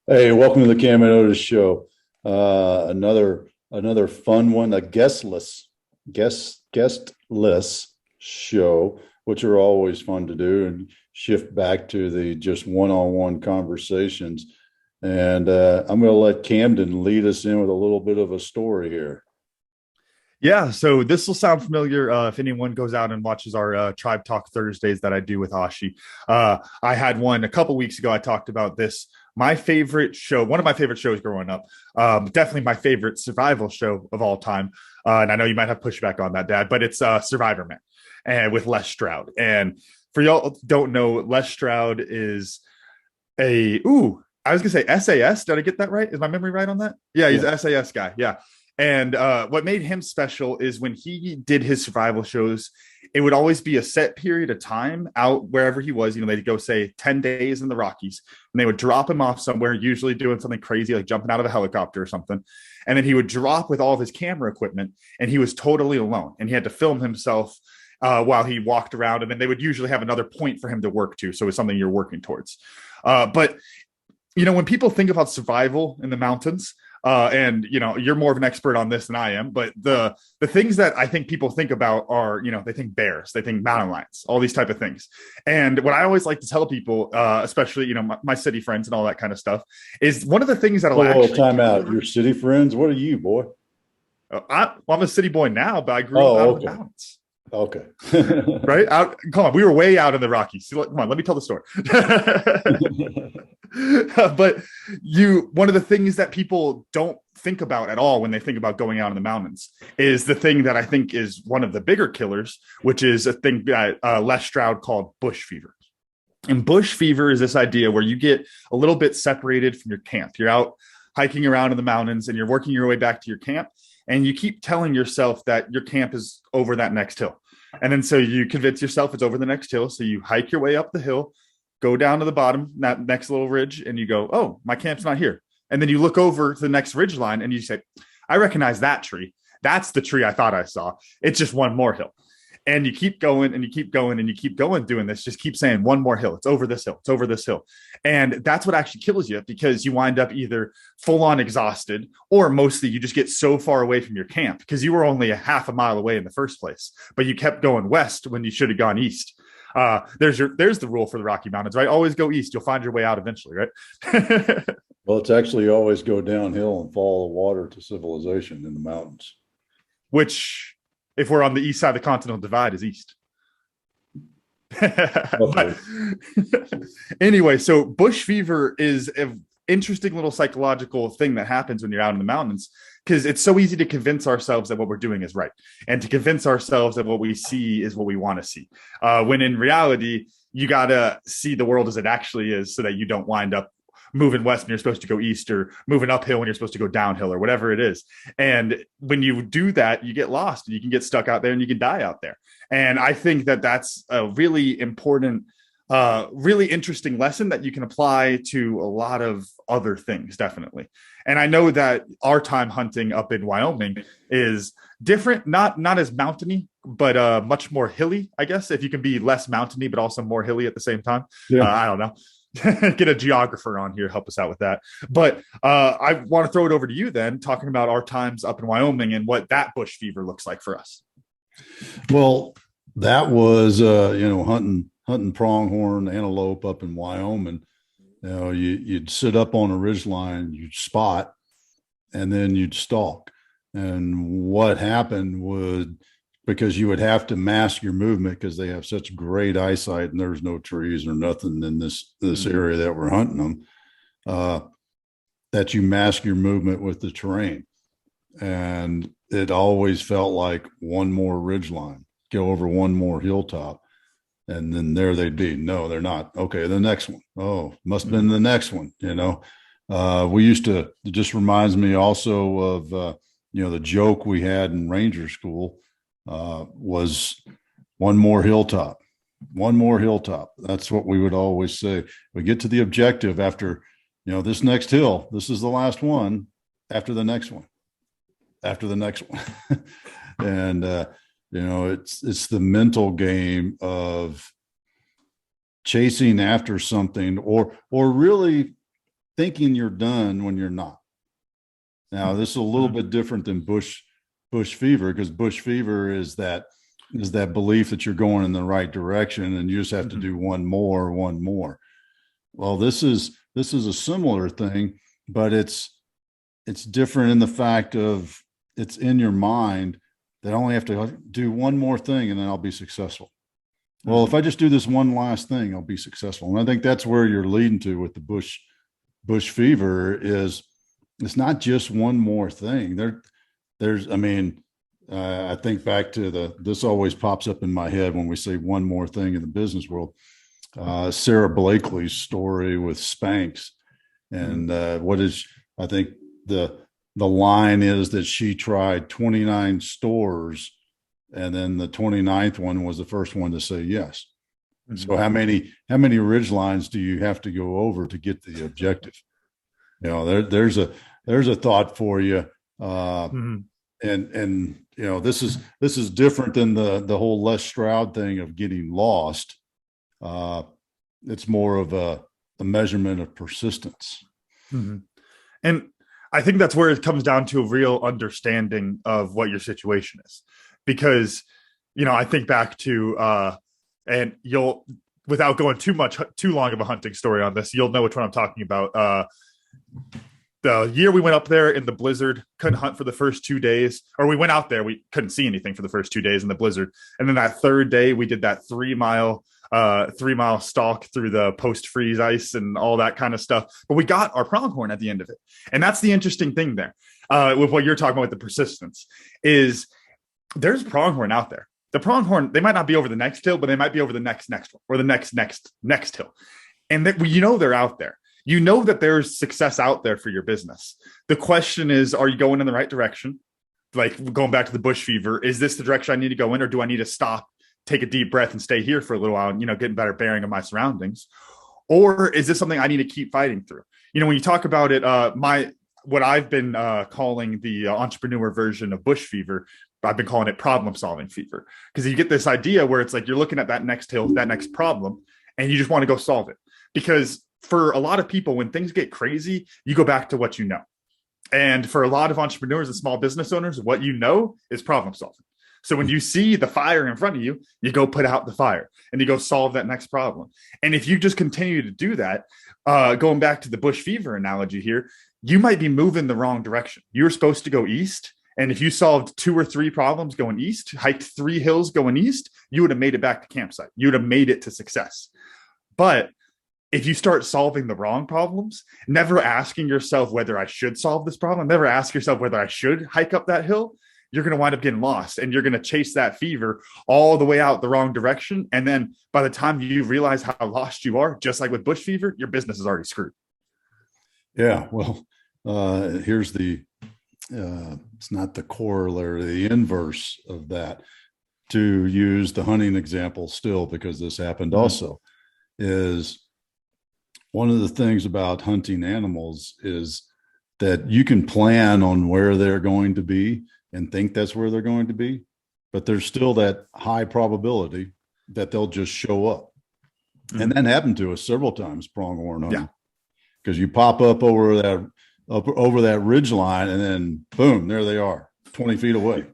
Hey, welcome to the Cam and Otis show. Another fun one, a guestless show, which are always fun to do, and shift back to the just one-on-one conversations. And I'm going to let Camden lead us in with a little bit of a story here. Yeah, so this will sound familiar if anyone goes out and watches our Tribe Talk Thursdays that I do with Ashi. I had one a couple weeks ago. I talked about this. My favorite show, one of my favorite shows growing up, definitely my favorite survival show of all time. And I know you might have pushback on that, Dad, but it's Survivor Man, and with Les Stroud. And for y'all who don't know, Les Stroud is I was gonna say SAS. Did I get that right? Is my memory right on that? Yeah, he's Yeah. an SAS guy. Yeah. And what made him special is when he did his survival shows, it would always be a set period of time out wherever he was. They'd go say 10 days in the Rockies, and they would drop him off somewhere, usually doing something crazy like jumping out of a helicopter or something. And then he would drop with all of his camera equipment, and he was totally alone, and he had to film himself while he walked around. And then they would usually have another point for him to work to. So it's something you're working towards. But when people think about survival in the mountains, and you're more of an expert on this than I am, but the things that I think people think about are, they think bears, they think mountain lions, all these type of things. And what I always like to tell people, especially my city friends and all that kind of stuff, is one of the things that'll Whoa, actually time kill out. you. Your city friends? What are you, boy? I'm a city boy now, but I grew up out Oh, in the okay. mountains. Okay. Right out, come on, we were way out in the Rockies. Come on, let me tell the story. But one of the things that people don't think about at all when they think about going out in the mountains is the thing that I think is one of the bigger killers, which is a thing that Les Stroud called bush fever. And bush fever is this idea where you get a little bit separated from your camp. You're out hiking around in the mountains and you're working your way back to your camp, and you keep telling yourself that your camp is over that next hill. And then so you convince yourself it's over the next hill. So you hike your way up the hill, go down to the bottom, that next little ridge, and you go, oh, my camp's not here. And then you look over to the next ridge line and you say, I recognize that tree. That's the tree I thought I saw. It's just one more hill. And you keep going and you keep going and you keep going doing this, just keep saying one more hill. It's over this hill. It's over this hill. And that's what actually kills you, because you wind up either full on exhausted, or mostly you just get so far away from your camp because you were only a half a mile away in the first place, but you kept going west when you should have gone east. There's the rule for the Rocky Mountains, right? Always go east. You'll find your way out eventually, right? Well, it's actually always go downhill and follow the water to civilization in the mountains. Which, if we're on the east side of the Continental Divide, is east. But Roughly. anyway, so bush fever is an interesting little psychological thing that happens when you're out in the mountains, because it's so easy to convince ourselves that what we're doing is right, and to convince ourselves that what we see is what we want to see, when in reality you got to see the world as it actually is, so that you don't wind up moving west when you're supposed to go east, or moving uphill when you're supposed to go downhill, or whatever it is. And when you do that, you get lost and you can get stuck out there and you can die out there. And I think that that's a really important, really interesting lesson that you can apply to a lot of other things, definitely. And I know that our time hunting up in Wyoming is different, not as mountainy, but much more hilly, I guess, if you can be less mountainy but also more hilly at the same time. Yeah. I don't know. Get a geographer on here, help us out with that. But I want to throw it over to you then, talking about our times up in Wyoming and what that bush fever looks like for us. Well, that was hunting pronghorn antelope up in Wyoming. You'd sit up on a ridge line, you'd spot, and then you'd stalk. And what happened would, because you would have to mask your movement because they have such great eyesight and there's no trees or nothing in this area that we're hunting them, that you mask your movement with the terrain. And it always felt like one more ridge line, go over one more hilltop, and then there they'd be. No, they're not. Okay, the next one. Oh, must have been the next one. We used to. It just reminds me also of the joke we had in Ranger School, was one more hilltop. One more hilltop. That's what we would always say. We get to the objective after, this next hill. This is the last one. After the next one. After the next one. And it's the mental game of chasing after something, or really thinking you're done when you're not. Now, this is a little bit different than bush fever, because bush fever is that belief that you're going in the right direction and you just have to do one more. Well, this is a similar thing, but it's different in the fact of it's in your mind that I only have to do one more thing and then I'll be successful. Well, if I just do this one last thing, I'll be successful. And I think that's where you're leading to with the bush fever is it's not just one more thing. I think back to this always pops up in my head when we say one more thing in the business world. Sarah Blakely's story with Spanx, and I think the line is that she tried 29 stores, and then the 29th one was the first one to say yes. So how many ridge lines do you have to go over to get the objective? There's a thought for you. And this is different than the whole Les Stroud thing of getting lost. It's more of a measurement of persistence. And I think that's where it comes down to a real understanding of what your situation is, because, I think back to, and you'll, without going too long of a hunting story on this, you'll know which one I'm talking about. The year we went up there in the blizzard, couldn't hunt for the first 2 days, or we went out there, we couldn't see anything for the first 2 days in the blizzard. And then that third day we did that 3-mile stalk through the post-freeze ice and all that kind of stuff. But we got our pronghorn at the end of it. And that's the interesting thing there with what you're talking about with the persistence is there's pronghorn out there. The pronghorn, they might not be over the next hill, but they might be over the next one or the next hill. And that they're out there. You know that there's success out there for your business. The question is, are you going in the right direction? Like going back to the bush fever, is this the direction I need to go in, or do I need to stop, take a deep breath and stay here for a little while and, getting better bearing of my surroundings? Or is this something I need to keep fighting through? When you talk about it, what I've been calling the entrepreneur version of bush fever, I've been calling it problem solving fever, because you get this idea where it's like you're looking at that next hill, that next problem, and you just want to go solve it. Because for a lot of people, when things get crazy, you go back to what you know. And for a lot of entrepreneurs and small business owners, what you know is problem solving. So when you see the fire in front of you, you go put out the fire and you go solve that next problem. And if you just continue to do that, going back to the bush fever analogy here, you might be moving the wrong direction. You're supposed to go east. And if you solved 2 or 3 problems going east, hiked 3 hills going east, you would have made it back to campsite. You would have made it to success. But if you start solving the wrong problems, never asking yourself whether I should solve this problem, never ask yourself whether I should hike up that hill, you're going to wind up getting lost, and you're going to chase that fever all the way out the wrong direction. And then by the time you realize how lost you are, just like with bush fever, your business is already screwed. Yeah. Well, here's it's not the corollary, the inverse of that, to use the hunting example still, because this happened also, is one of the things about hunting animals is that you can plan on where they're going to be and think that's where they're going to be, but there's still that high probability that they'll just show up. And that happened to us several times, pronghorn hunting, because you pop up over that ridge line and then boom, there they are 20 feet away,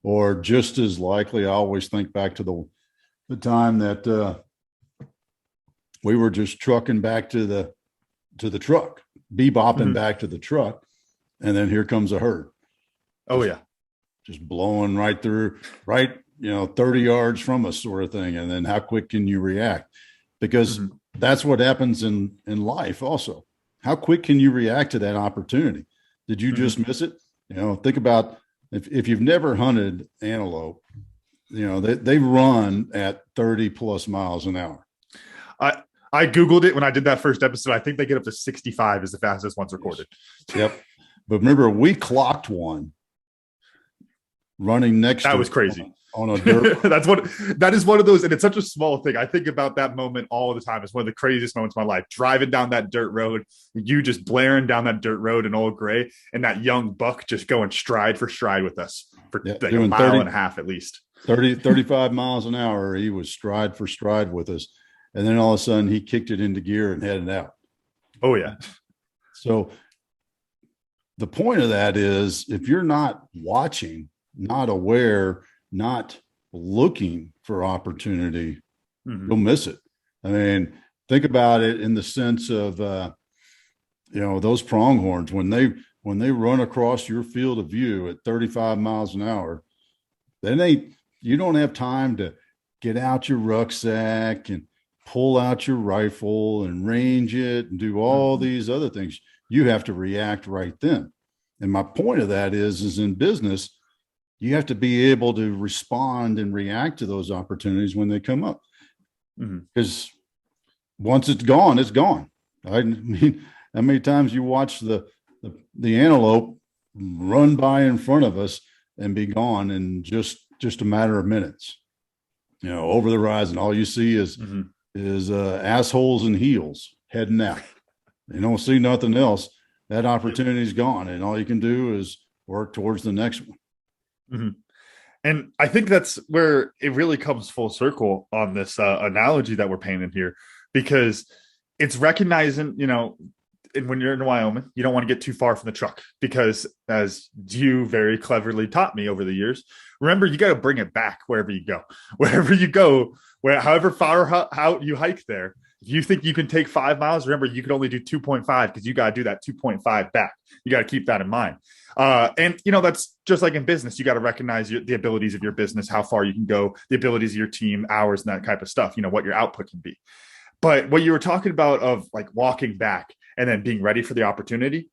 or just as likely. I always think back to the time that we were just trucking back to the truck, bebopping back to the truck. And then here comes a herd. Oh yeah. Just blowing right through, 30 yards from us, sort of thing. And then how quick can you react? Because that's what happens in life also. How quick can you react to that opportunity? Did you just miss it? Think about if you've never hunted antelope, they run at 30 plus miles an hour. I Googled it when I did that first episode. I think they get up to 65 is the fastest ones recorded. Yep. But remember, we clocked one running next to that was crazy on a dirt. that is one of those, and it's such a small thing. I think about that moment all the time. It's one of the craziest moments of my life. Driving down that dirt road, you just blaring down that dirt road in Old Gray, and that young buck just going stride for stride with us for like a mile and a half at least. 35 miles an hour. He was stride for stride with us. And then all of a sudden he kicked it into gear and headed out. Oh yeah. So the point of that is if you're not watching, not aware, not looking for opportunity, Mm-hmm. you'll miss it. I mean, think about it in the sense of those pronghorns when they run across your field of view at 35 miles an hour, then you don't have time to get out your rucksack and pull out your rifle and range it and do all Mm-hmm. these other things. You have to react right then. And my point of that is in business, you have to be able to respond and react to those opportunities when they come up. Mm-hmm. Because once it's gone, it's gone. I mean, how many times you watch the antelope run by in front of us and be gone in just a matter of minutes, over the horizon. All you see Mm-hmm. is assholes and heels heading out. You don't see nothing else. That opportunity's gone, and all you can do is work towards the next one. Mm-hmm. And I think that's where it really comes full circle on this analogy that we're painting here, because it's recognizing, and when you're in Wyoming, you don't want to get too far from the truck because, as you very cleverly taught me over the years, remember you got to bring it back wherever you go, however far out you hike there. If you think you can take 5 miles, remember you can only do 2.5 because you got to do that 2.5 back. You got to keep that in mind. And that's just like in business. You got to recognize the abilities of your business, how far you can go, the abilities of your team, hours, and that type of stuff. What your output can be. But what you were talking about of like walking back and then being ready for the opportunity,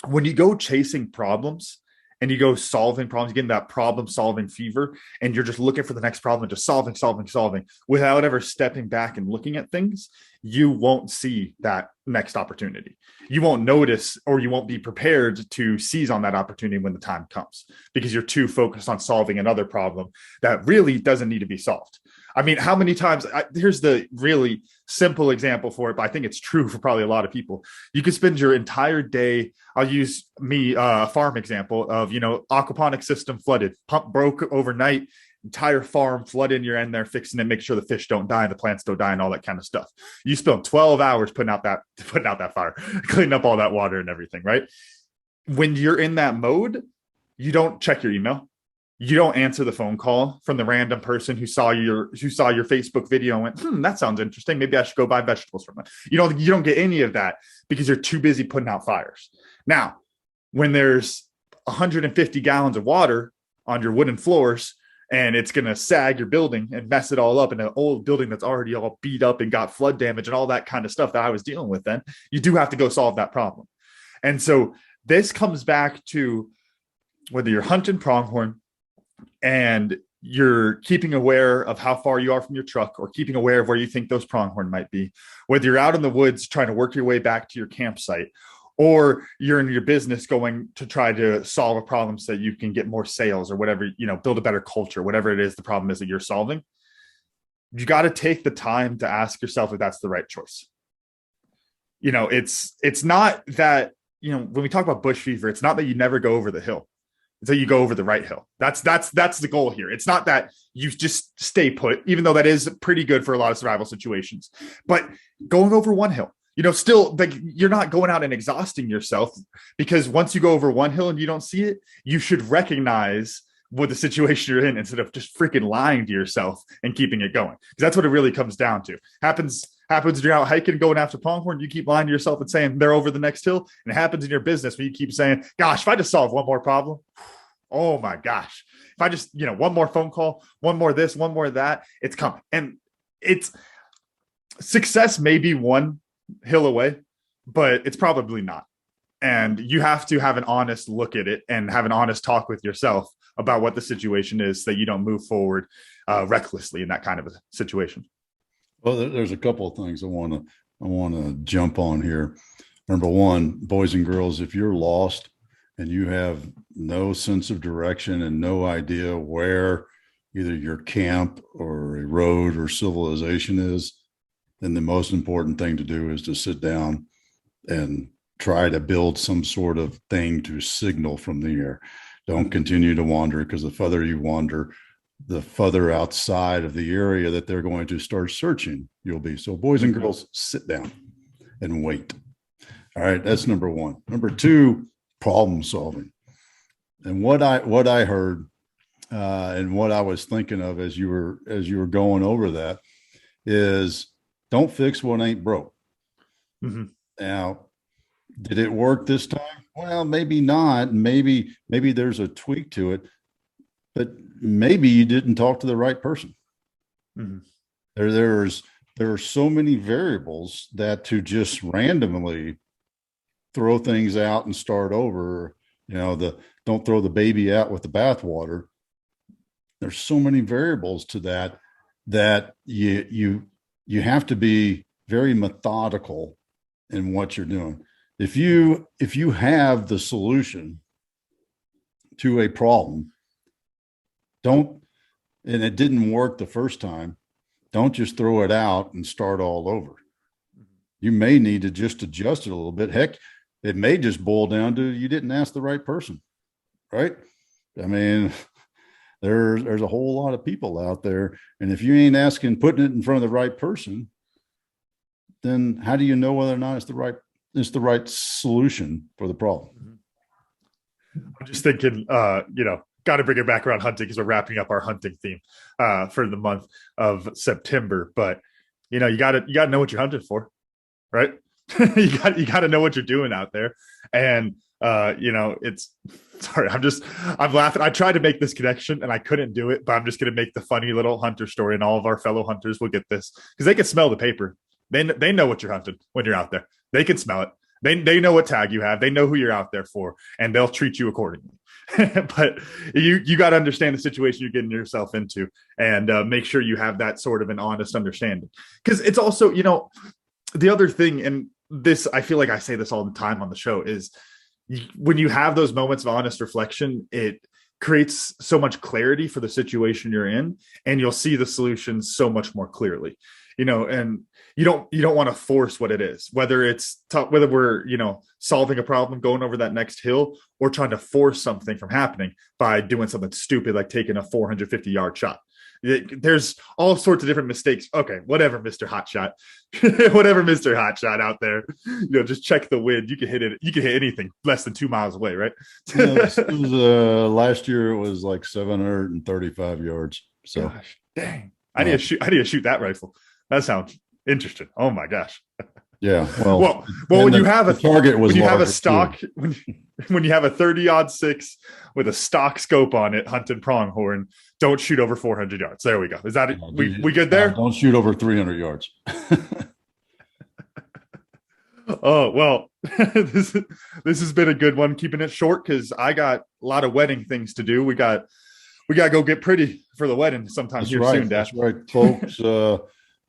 when you go chasing problems and you go solving problems, you get in that problem solving fever, and you're just looking for the next problem, just solving without ever stepping back and looking at things, you won't see that next opportunity. You won't notice, or you won't be prepared to seize on that opportunity when the time comes, because you're too focused on solving another problem that really doesn't need to be solved. I mean, how many times, here's the really simple example for it, but I think it's true for probably a lot of people. You could spend your entire day, I'll use a farm example of, aquaponic system flooded, pump broke overnight, entire farm flood in, you're in there fixing it, make sure the fish don't die and the plants don't die and all that kind of stuff. You spend 12 hours putting out that fire, cleaning up all that water and everything, right? When you're in that mode, you don't check your email. You don't answer the phone call from the random person who saw your Facebook video and went, that sounds interesting. Maybe I should go buy vegetables from them. You don't get any of that because you're too busy putting out fires. Now, when there's 150 gallons of water on your wooden floors and it's going to sag your building and mess it all up in an old building that's already all beat up and got flood damage and all that kind of stuff that I was dealing with, then you do have to go solve that problem. And so this comes back to whether you're hunting pronghorn and you're keeping aware of how far you are from your truck, or keeping aware of where you think those pronghorn might be, whether you're out in the woods trying to work your way back to your campsite, or you're in your business going to try to solve a problem so that you can get more sales or whatever, build a better culture, whatever it is the problem is that you're solving, you got to take the time to ask yourself if that's the right choice. It's not that, when we talk about bush fever, it's not that you never go over the hill. It's that you go over the right hill. That's the goal here. It's not that you just stay put, even though that is pretty good for a lot of survival situations. But going over one hill, still, like, you're not going out and exhausting yourself, because once you go over one hill and you don't see it, you should recognize what the situation you're in instead of just freaking lying to yourself and keeping it going. Because that's what it really comes down to. Happens when you're out hiking and going after pronghorn, you keep lying to yourself and saying they're over the next hill. And it happens in your business when you keep saying, gosh, if I just solve one more problem, oh my gosh, if I just, one more phone call, one more this, one more that, it's coming. And it's success may be one hill away, but it's probably not. And you have to have an honest look at it and have an honest talk with yourself about what the situation is, so that you don't move forward recklessly in that kind of a situation. Well, there's a couple of things I want to jump on here. Number one, boys and girls, if you're lost and you have no sense of direction and no idea where either your camp or a road or civilization is, then the most important thing to do is to sit down and try to build some sort of thing to signal from the air. Don't continue to wander, because the further you wander, the further outside of the area that they're going to start searching you'll be. So boys and girls, sit down and wait. All right, that's number one. Number two, problem solving. And what I heard and what I was thinking of as you were going over that is don't fix what ain't broke. Mm-hmm. Now, did it work this time? Well, maybe not. Maybe there's a tweak to it, but maybe you didn't talk to the right person. Mm-hmm. There are so many variables that to just randomly throw things out and start over, don't throw the baby out with the bathwater. There's so many variables to that you have to be very methodical in what you're doing. If you have the solution to a problem, and it didn't work the first time, don't just throw it out and start all over. You may need to just adjust it a little bit. Heck, it may just boil down to you didn't ask the right person, right? I mean, there's a whole lot of people out there, and if you ain't putting it in front of the right person, then how do you know whether or not it's the right solution for the problem? I'm just thinking, got to bring it back around hunting because we're wrapping up our hunting theme for the month of September. But you got to know what you're hunting for, right? you got to know what you're doing out there, and it's sorry. I'm laughing. I tried to make this connection and I couldn't do it, but I'm just going to make the funny little hunter story, and all of our fellow hunters will get this because they can smell the paper. They know what you're hunting when you're out there. They can smell it. They know what tag you have. They know who you're out there for, and they'll treat you accordingly. But you got to understand the situation you're getting yourself into, and make sure you have that sort of an honest understanding. Because it's also, the other thing, and this, I feel like I say this all the time on the show, is when you have those moments of honest reflection, it creates so much clarity for the situation you're in, and you'll see the solutions so much more clearly. And you don't want to force what it is, whether we're, solving a problem, going over that next hill, or trying to force something from happening by doing something stupid, like taking a 450-yard shot. There's all sorts of different mistakes. Okay, whatever, Mr. Hotshot, whatever, Mr. Hotshot out there, just check the wind. You can hit it. You can hit anything less than 2 miles away, right? It was, last year it was like 735 yards. So, gosh, dang, I need to shoot that rifle. That sounds interesting. Oh my gosh. Yeah. Well, when you have a target was, when you have a stock, when you have a 30-06 with a stock scope on it, hunting pronghorn, don't shoot over 400 yards. There we go. Is that it? We good there? Don't shoot over 300 yards. Oh, well, this has been a good one, keeping it short because I got a lot of wedding things to do. We got to go get pretty for the wedding sometime soon, Dad. That's right, folks.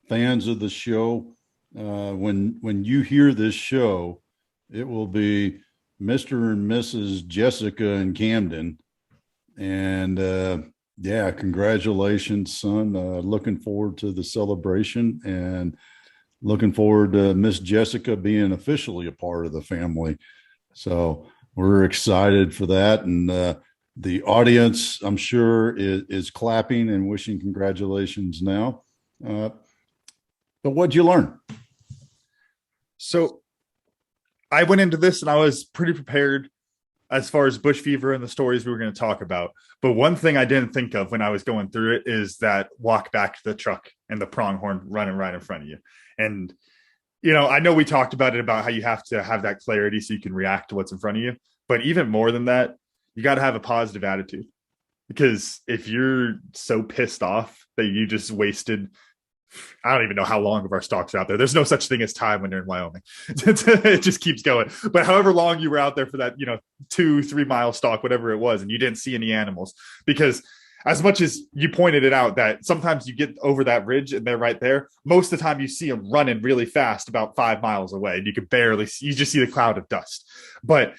Fans of the show, when you hear this show, it will be Mr. and Mrs. Jessica in Camden. And congratulations, son. Looking forward to the celebration, and looking forward to Miss Jessica being officially a part of the family. So we're excited for that. And the audience, I'm sure, is clapping and wishing congratulations now. But what'd you learn? So I went into this and I was pretty prepared as far as bush fever and the stories we were going to talk about. But one thing I didn't think of when I was going through it is that walk back to the truck and the pronghorn running right in front of you. And, I know we talked about it, about how you have to have that clarity so you can react to what's in front of you. But even more than that, you got to have a positive attitude, because if you're so pissed off that you just wasted, I don't even know how long of our stalks are out there. There's no such thing as time when you're in Wyoming. It just keeps going. But however long you were out there for that, 2-3 mile stalk, whatever it was, and you didn't see any animals, because as much as you pointed it out that sometimes you get over that ridge and they're right there, most of the time you see them running really fast about 5 miles away, and you can barely see, you just see the cloud of dust. But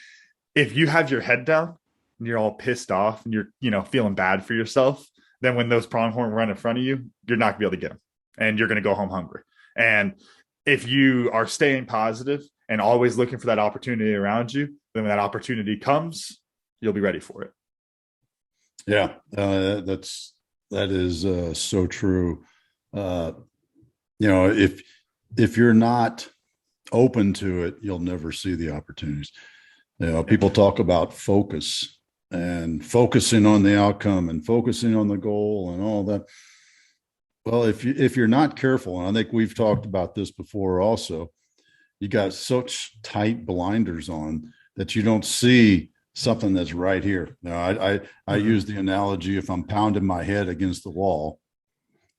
if you have your head down and you're all pissed off and you're, feeling bad for yourself, then when those pronghorn run in front of you, you're not gonna be able to get them. And you're going to go home hungry. And if you are staying positive and always looking for that opportunity around you, then when that opportunity comes, you'll be ready for it. Yeah, that is so true. If you're not open to it, you'll never see the opportunities. People talk about focus and focusing on the outcome and focusing on the goal and all that. Well, if you're not careful, and I think we've talked about this before also, you got such tight blinders on that you don't see something that's right here. Now, I use the analogy, if I'm pounding my head against the wall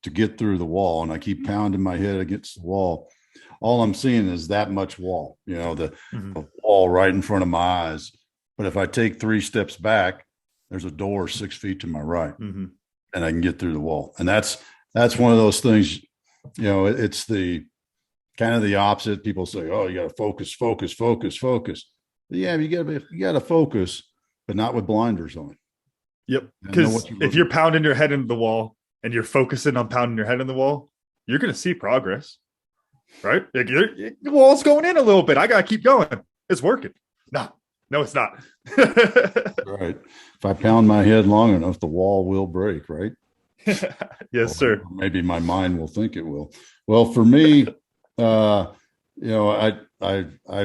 to get through the wall, and I keep pounding my head against the wall, all I'm seeing is that much wall, the wall right in front of my eyes. But if I take 3 steps back, there's a door 6 feet to my right, and I can get through the wall. And that's one of those things, it's the kind of the opposite. People say, oh, you got to focus, focus, focus, focus. But yeah, you got to focus, but not with blinders on. Yep. Because if you're pounding your head into the wall and you're focusing on pounding your head in the wall, you're going to see progress, right? The wall's going in a little bit. I got to keep going. It's working. No, it's not. Right. If I pound my head long enough, the wall will break, right? Yes, sir. Maybe my mind will think it will. Well, for me, I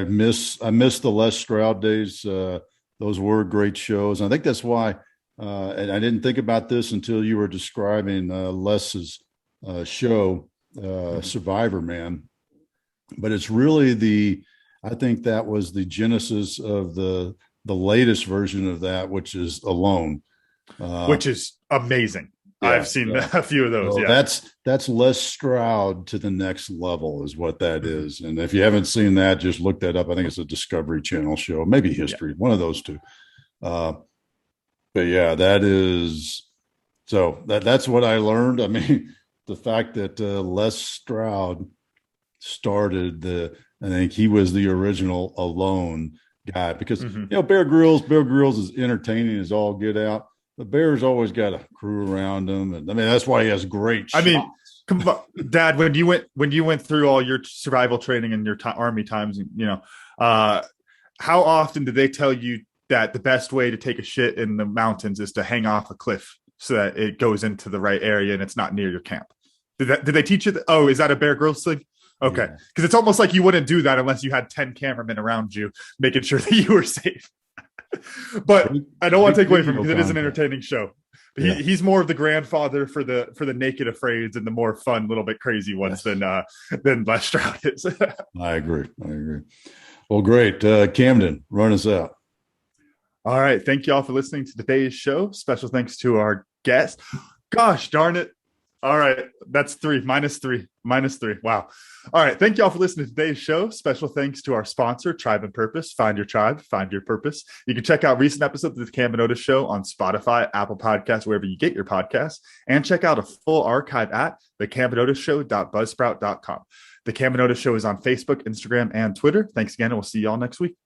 miss the Les Stroud days. Those were great shows. And I think that's why, and I didn't think about this until you were describing Les's show, Survivor Man. But it's really I think that was the genesis of the latest version of that, which is Alone. Which is amazing. Yeah, I've seen a few of those. Well, that's Les Stroud to the next level is what that is. And if you haven't seen that, just look that up. I think it's a Discovery Channel show, maybe History, one of those two. But yeah, that is, so that's what I learned. I mean, the fact that Les Stroud started I think he was the original Alone guy, because, Bear Grylls is entertaining as all get out. The Bear's always got a crew around him, and I mean that's why he has great shots. I mean, come on, Dad. When you went through all your survival training and your Army times, how often did they tell you that the best way to take a shit in the mountains is to hang off a cliff so that it goes into the right area and it's not near your camp? Did they teach you that? Oh, is that a Bear Grylls thing? Okay, because it's almost like you wouldn't do that unless you had 10 cameramen around you making sure that you were safe. But I don't want to take away from it because it is an entertaining show. He's more of the grandfather for the naked afraids and the more fun, little bit crazy ones than Les Stroud is. I agree. Well, great. Camden, run us out. All right. Thank you all for listening to today's show. Special thanks to our guest. Gosh darn it. All right. That's 3 minus 3. Wow. All right. Thank you all for listening to today's show. Special thanks to our sponsor, Tribe and Purpose. Find your tribe, find your purpose. You can check out recent episodes of the Cam and Otis Show on Spotify, Apple Podcasts, wherever you get your podcasts, and check out a full archive at thecamanotisshow.buzzsprout.com. The Cam and Otis Show is on Facebook, Instagram, and Twitter. Thanks again, and we'll see you all next week.